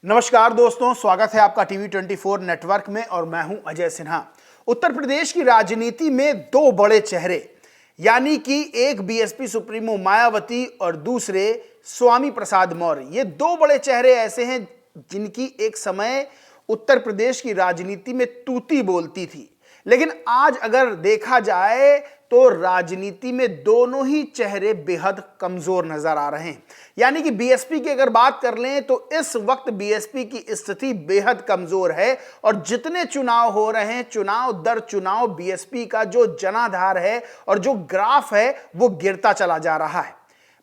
नमस्कार दोस्तों, स्वागत है आपका टीवी 24 नेटवर्क में और मैं हूं अजय सिन्हा। उत्तर प्रदेश की राजनीति में दो बड़े चेहरे यानी कि एक बीएसपी सुप्रीमो मायावती और दूसरे स्वामी प्रसाद मौर्य, ये दो बड़े चेहरे ऐसे हैं जिनकी एक समय उत्तर प्रदेश की राजनीति में तूती बोलती थी। लेकिन आज अगर देखा जाए तो राजनीति में दोनों ही चेहरे बेहद कमजोर नजर आ रहे हैं। यानी कि बीएसपी की अगर बात कर लें तो इस वक्त बीएसपी की स्थिति बेहद कमजोर है और जितने चुनाव हो रहे हैं, चुनाव दर चुनाव बीएसपी का जो जनाधार है और जो ग्राफ है वो गिरता चला जा रहा है।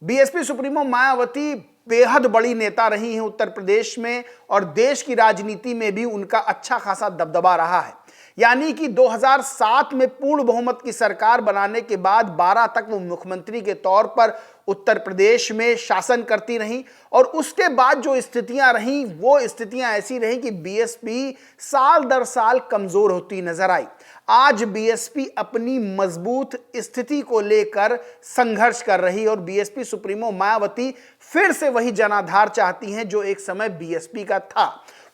बीएसपी सुप्रीमो मायावती बेहद बड़ी नेता रही हैं उत्तर प्रदेश में और देश की राजनीति में भी उनका अच्छा खासा दबदबा रहा है। यानी कि 2007 में पूर्ण बहुमत की सरकार बनाने के बाद 12 तक वो मुख्यमंत्री के तौर पर उत्तर प्रदेश में शासन करती रहीं और उसके बाद जो स्थितियां रहीं वो स्थितियां ऐसी रहीं कि बीएसपी साल दर साल कमजोर होती नजर आई। आज बीएसपी अपनी मजबूत स्थिति को लेकर संघर्ष कर रही और बीएसपी सुप्रीमो मायावती फिर से वही जनाधार चाहती हैं जो एक समय बीएसपी का था।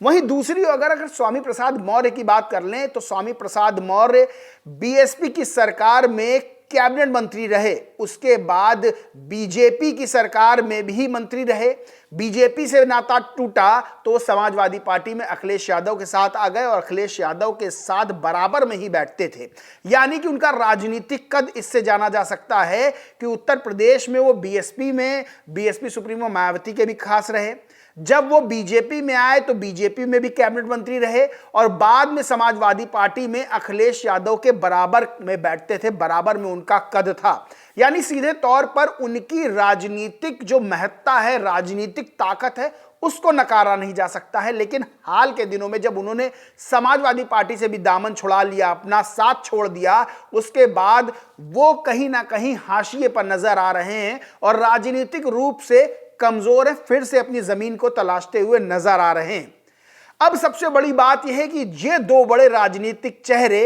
वहीं दूसरी अगर स्वामी प्रसाद मौर्य की बात कर लें तो स्वामी प्रसाद मौर्य बीएसपी की सरकार में कैबिनेट मंत्री रहे, उसके बाद बीजेपी की सरकार में भी मंत्री रहे। बीजेपी से नाता टूटा तो समाजवादी पार्टी में अखिलेश यादव के साथ आ गए और अखिलेश यादव के साथ बराबर में ही बैठते थे। यानी कि उनका राजनीतिक कद इससे जाना जा सकता है कि उत्तर प्रदेश में वो बीएसपी सुप्रीमो मायावती के भी खास रहे। जब वो बीजेपी में आए तो बीजेपी में भी कैबिनेट मंत्री रहे और बाद में समाजवादी पार्टी में अखिलेश यादव के बराबर में बैठते थे, बराबर में उनका कद था। यानी सीधे तौर पर उनकी राजनीतिक जो महत्ता है, राजनीतिक ताकत है, उसको नकारा नहीं जा सकता है। लेकिन हाल के दिनों में जब उन्होंने समाजवादी पार्टी से भी दामन छुड़ा लिया, अपना साथ छोड़ दिया, उसके बाद वो कहीं ना कहीं हाशिए पर नजर आ रहे हैं और राजनीतिक रूप से कमजोर है, फिर से अपनी जमीन को तलाशते हुए नजर आ रहे हैं। अब सबसे बड़ी बात यह है कि ये दो बड़े राजनीतिक चेहरे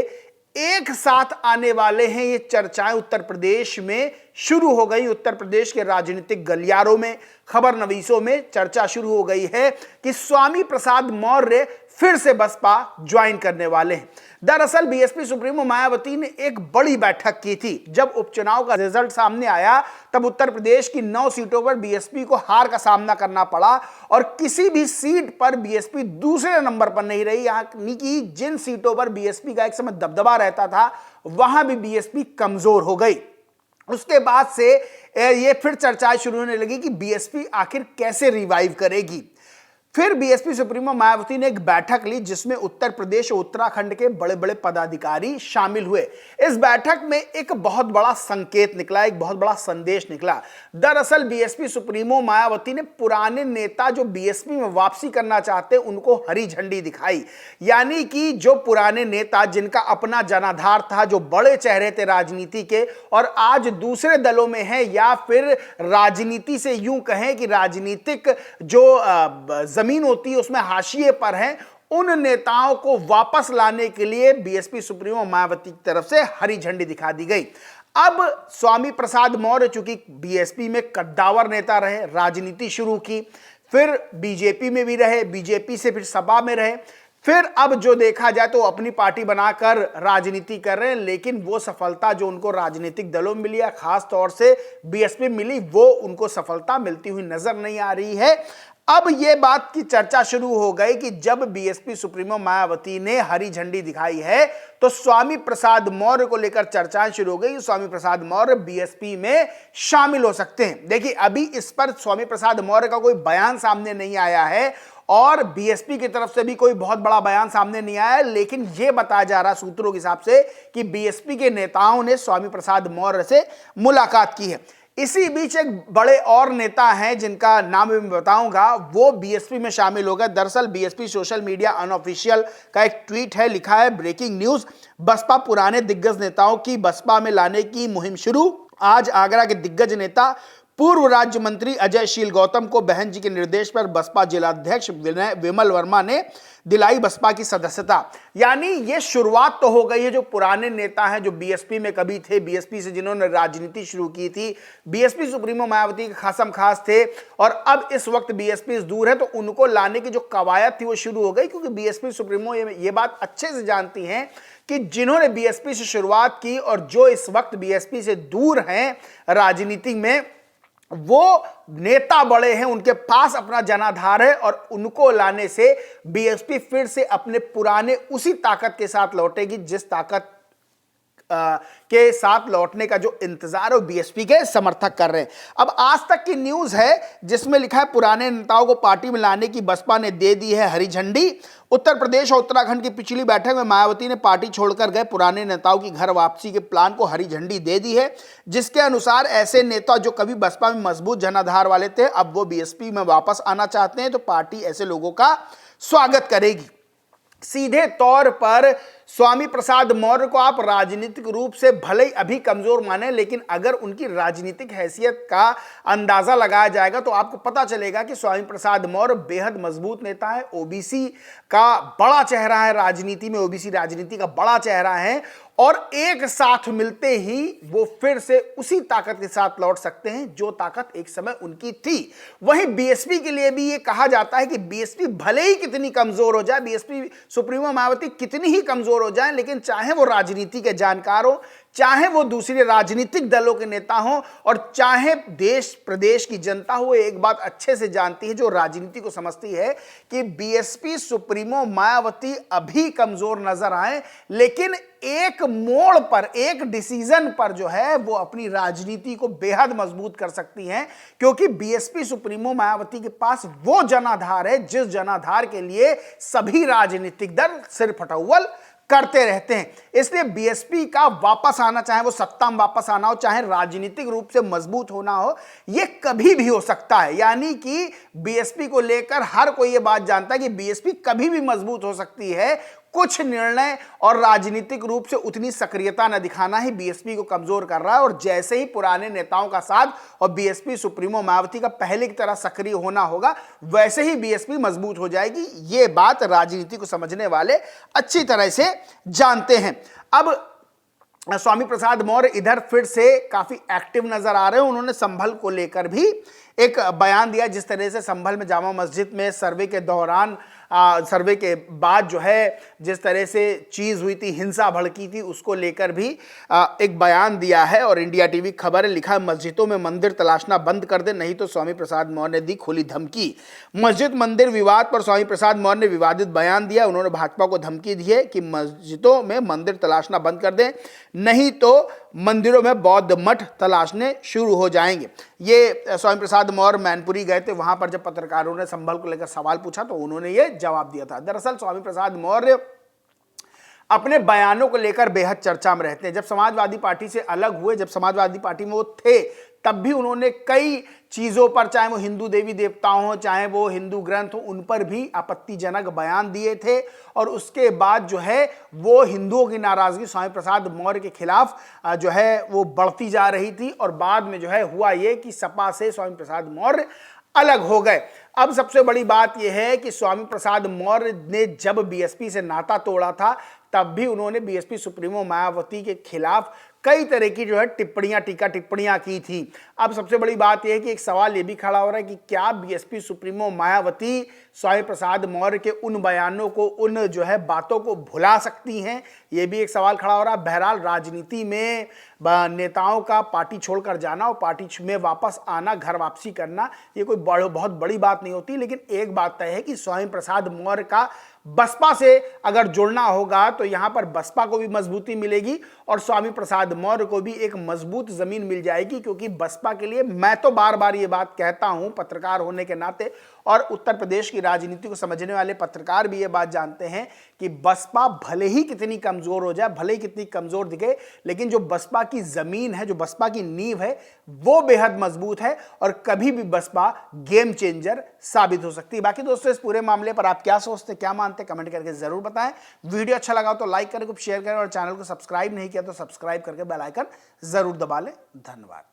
एक साथ आने वाले हैं। ये चर्चाएं उत्तर प्रदेश में शुरू हो गई। उत्तर प्रदेश के राजनीतिक गलियारों में, खबर नवीसों में चर्चा शुरू हो गई है कि स्वामी प्रसाद मौर्य फिर से बसपा ज्वाइन करने वाले हैं। दरअसल बीएसपी सुप्रीमो मायावती ने एक बड़ी बैठक की थी। जब उपचुनाव का रिजल्ट सामने आया तब उत्तर प्रदेश की 9 सीटों पर बीएसपी को हार का सामना करना पड़ा और किसी भी सीट पर बीएसपी दूसरे नंबर पर नहीं रही। यानी कि जिन सीटों पर बीएसपी का एक समय दबदबा रहता था वहां भी बीएसपी कमजोर हो गई। उसके बाद से ये फिर चर्चाएं शुरू होने लगी कि बीएसपी आखिर कैसे रिवाइव करेगी। फिर बीएसपी सुप्रीमो मायावती ने एक बैठक ली जिसमें उत्तर प्रदेश और उत्तराखंड के बड़े बड़े पदाधिकारी शामिल हुए। इस बैठक में एक बहुत बड़ा संकेत निकला, एक बहुत बड़ा संदेश निकला। दरअसल बीएसपी सुप्रीमो मायावती ने पुराने नेता जो बीएसपी में वापसी करना चाहते उनको हरी झंडी दिखाई। यानी कि जो पुराने नेता जिनका अपना जनाधार था, जो बड़े चेहरे थे राजनीति के और आज दूसरे दलों में है या फिर राजनीति से यूं कहें कि राजनीतिक जो जमीन होती है उसमें हाशिए पर हैं, उन नेताओं को वापस लाने के लिए बीएसपी सुप्रीमो मायावती की तरफ से हरी झंडी दिखा दी गई। अब स्वामी प्रसाद मौर्य चूंकि बीएसपी में कद्दावर नेता रहे, राजनीति शुरू की, फिर बीजेपी में भी रहे, बीजेपी से फिर सपा में रहे, फिर अब जो देखा जाए तो अपनी पार्टी बनाकर राजनीति कर रहे हैं। लेकिन वो सफलता जो उनको राजनीतिक दलों में मिली है, खास तौर से बीएसपी मिली, वो उनको सफलता मिलती हुई नजर नहीं आ रही है। अब ये बात की चर्चा शुरू हो गई कि जब बीएसपी सुप्रीमो मायावती ने हरी झंडी दिखाई है तो स्वामी प्रसाद मौर्य को लेकर चर्चाएं शुरू हो गई। स्वामी प्रसाद मौर्य बीएसपी में शामिल हो सकते हैं। देखिए, अभी इस पर स्वामी प्रसाद मौर्य का कोई बयान सामने नहीं आया है और बीएसपी की तरफ से भी कोई बहुत बड़ा बयान सामने नहीं आया, लेकिन यह बताया जा रहा सूत्रों के हिसाब से कि बीएसपी के नेताओं ने स्वामी प्रसाद मौर्य से मुलाकात की है। इसी बीच एक बड़े और नेता हैं जिनका नाम मैं बताऊंगा, वो बीएसपी में शामिल हो गए। दरअसल बीएसपी सोशल मीडिया अनऑफिशियल का एक ट्वीट है, लिखा है ब्रेकिंग न्यूज, बसपा पुराने दिग्गज नेताओं की बसपा में लाने की मुहिम शुरू। आज आगरा के दिग्गज नेता पूर्व राज्य मंत्री अजय शील गौतम को बहन जी के निर्देश पर बसपा जिलाध्यक्ष विमल वर्मा ने दिलाई बसपा की सदस्यता। यानी ये शुरुआत तो हो गई है। जो पुराने नेता हैं, जो बीएसपी में कभी थे, बीएसपी से जिन्होंने राजनीति शुरू की थी, बीएसपी सुप्रीमो मायावती के खासम खास थे और अब इस वक्त बीएसपी से दूर है, तो उनको लाने की जो कवायद थी वो शुरू हो गई। क्योंकि बीएसपी सुप्रीमो ये बात अच्छे से जानती हैं कि जिन्होंने बीएसपी से शुरुआत की और जो इस वक्त बीएसपी से दूर हैं राजनीति में, वो नेता बड़े हैं, उनके पास अपना जनाधार है और उनको लाने से बीएसपी फिर से अपने पुराने उसी ताकत के साथ लौटेगी जिस ताकत के साथ लौटने का जो इंतजार है बीएसपी के समर्थक कर रहे हैं। अब आज तक की न्यूज है जिसमें लिखा है पुराने नेताओं को पार्टी में लाने की बसपा ने दे दी है हरी झंडी। उत्तर प्रदेश और उत्तराखंड की पिछली बैठक में मायावती ने पार्टी छोड़कर गए पुराने नेताओं की घर वापसी के प्लान को हरी झंडी दे दी है, जिसके अनुसार ऐसे नेता जो कभी बसपा में मजबूत जनाधार वाले थे, अब वो बीएसपी में वापस आना चाहते हैं, तो पार्टी ऐसे लोगों का स्वागत करेगी। सीधे तौर पर स्वामी प्रसाद मौर्य को आप राजनीतिक रूप से भले ही अभी कमजोर माने, लेकिन अगर उनकी राजनीतिक हैसियत का अंदाजा लगाया जाएगा तो आपको पता चलेगा कि स्वामी प्रसाद मौर्य बेहद मजबूत नेता है, ओबीसी का बड़ा चेहरा है राजनीति में, ओबीसी राजनीति का बड़ा चेहरा है और एक साथ मिलते ही वो फिर से उसी ताकत के साथ लौट सकते हैं जो ताकत एक समय उनकी थी। वहीं बीएसपी के लिए भी ये कहा जाता है कि बीएसपी भले ही कितनी कमजोर हो जाए, बीएसपी सुप्रीमो मायावती कितनी ही कमजोर हो जाए, लेकिन चाहे वो राजनीति के जानकार हो, चाहे वो दूसरे राजनीतिक दलों के नेता हों और चाहे देश प्रदेश की जनता हो, एक बात अच्छे से जानती है जो राजनीति को समझती है कि बीएसपी सुप्रीमो मायावती अभी कमजोर नजर आए, लेकिन एक मोड़ पर, एक डिसीजन पर जो है वो अपनी राजनीति को बेहद मजबूत कर सकती हैं, क्योंकि बीएसपी सुप्रीमो मायावती के पास वो जनाधार है जिस जनाधार के लिए सभी राजनीतिक दल सिर फटौल करते रहते हैं। इसलिए बीएसपी का वापस आना, चाहे वो सत्ता में वापस आना हो, चाहे राजनीतिक रूप से मजबूत होना हो, ये कभी भी हो सकता है। यानी कि बीएसपी को लेकर हर कोई ये बात जानता है कि बीएसपी कभी भी मजबूत हो सकती है। कुछ निर्णय और राजनीतिक रूप से उतनी सक्रियता न दिखाना ही बीएसपी को कमजोर कर रहा है और जैसे ही पुराने नेताओं का साथ और बीएसपी सुप्रीमो मायावती का पहले की तरह सक्रिय होना होगा, वैसे ही बीएसपी मजबूत हो जाएगी। ये बात राजनीति को समझने वाले अच्छी तरह से जानते हैं। अब स्वामी प्रसाद मौर्य इधर फिर से काफी एक्टिव नजर आ रहे हैं। उन्होंने संभल को लेकर भी एक बयान दिया। जिस तरह से संभल में जामा मस्जिद में सर्वे के दौरान, सर्वे के बाद जो है जिस तरह से चीज हुई थी, हिंसा भड़की थी, उसको लेकर भी एक बयान दिया है। और इंडिया टीवी खबर है, लिखा है मस्जिदों में मंदिर तलाशना बंद कर दे, नहीं तो स्वामी प्रसाद मौर्य ने दी खुली धमकी। मस्जिद मंदिर विवाद पर स्वामी प्रसाद मौर्य ने विवादित बयान दिया। उन्होंने भाजपा को धमकी दी है कि मस्जिदों में मंदिर तलाशना बंद कर दें, नहीं तो मंदिरों में बौद्ध मठ तलाशने शुरू हो जाएंगे। ये स्वामी प्रसाद मौर्य मैनपुरी गए थे, वहां पर जब पत्रकारों ने संभल को लेकर सवाल पूछा तो उन्होंने ये जवाब दिया था। दरअसल स्वामी प्रसाद मौर्य अपने बयानों को लेकर बेहद चर्चा में रहते हैं। जब समाजवादी पार्टी से अलग हुए, जब समाजवादी पार्टी में वो थे, तब भी उन्होंने कई चीजों पर, चाहे वो हिंदू देवी देवताओं हो, चाहे वो हिंदू ग्रंथ हो, उन पर भी आपत्तिजनक बयान दिए थे। और उसके बाद जो है वो हिंदुओं की नाराजगी स्वामी प्रसाद मौर्य के खिलाफ जो है वो बढ़ती जा रही थी। और बाद में जो है हुआ ये कि सपा से स्वामी प्रसाद मौर्य अलग हो गए। अब सबसे बड़ी बात यह है कि स्वामी प्रसाद मौर्य ने जब बीएसपी से नाता तोड़ा था, तब भी उन्होंने बीएसपी सुप्रीमो मायावती के खिलाफ कई तरह की जो है टीका टिप्पणियां की थी। अब सबसे बड़ी बात यह है कि एक सवाल ये भी खड़ा हो रहा है कि क्या बीएसपी सुप्रीमो मायावती स्वामी प्रसाद मौर्य के उन बयानों को, उन जो है बातों को भुला सकती हैं? ये भी एक सवाल खड़ा हो रहा है। बहरहाल राजनीति में नेताओं का पार्टी छोड़कर जाना और पार्टी में वापस आना, घर वापसी करना, ये कोई बहुत बड़ी बात नहीं होती। लेकिन एक बात तय है कि स्वामी प्रसाद मौर्य का बसपा से अगर जुड़ना होगा तो यहां पर बसपा को भी मजबूती मिलेगी और स्वामी प्रसाद मौर्य को भी एक मजबूत जमीन मिल जाएगी। क्योंकि बसपा के लिए, मैं तो बार बार ये बात कहता हूं पत्रकार होने के नाते, और उत्तर प्रदेश की राजनीति को समझने वाले पत्रकार भी ये बात जानते हैं कि बसपा भले ही कितनी कमजोर हो जाए, भले ही कितनी कमजोर दिखे, लेकिन जो बसपा की जमीन है, जो बसपा की नींव है, वो बेहद मजबूत है और कभी भी बसपा गेम चेंजर साबित हो सकती है। बाकी दोस्तों, इस पूरे मामले पर आप क्या सोचते, क्या मानते, कमेंट करके जरूर बताएं। वीडियो अच्छा लगा तो लाइक करें, शेयर करें और चैनल को सब्सक्राइब नहीं किया तो सब्सक्राइब करके बेल आइकन जरूर दबा लें। धन्यवाद।